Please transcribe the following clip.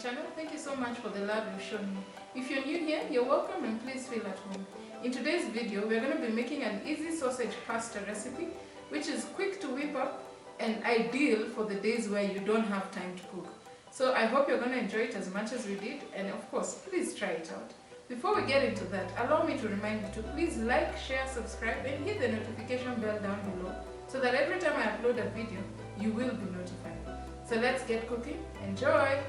channel. Thank you so much for the love you've shown me. If you're new here, you're welcome and please feel at home. In today's video, we're going to be making an easy sausage pasta recipe, which is quick to whip up and ideal for the days where you don't have time to cook. So I hope you're going to enjoy it as much as we did, and of course, please try it out. Before we get into that, allow me to remind you to please like, share, subscribe and hit the notification bell down below so that every time I upload a video, you will be notified. So let's get cooking. Enjoy!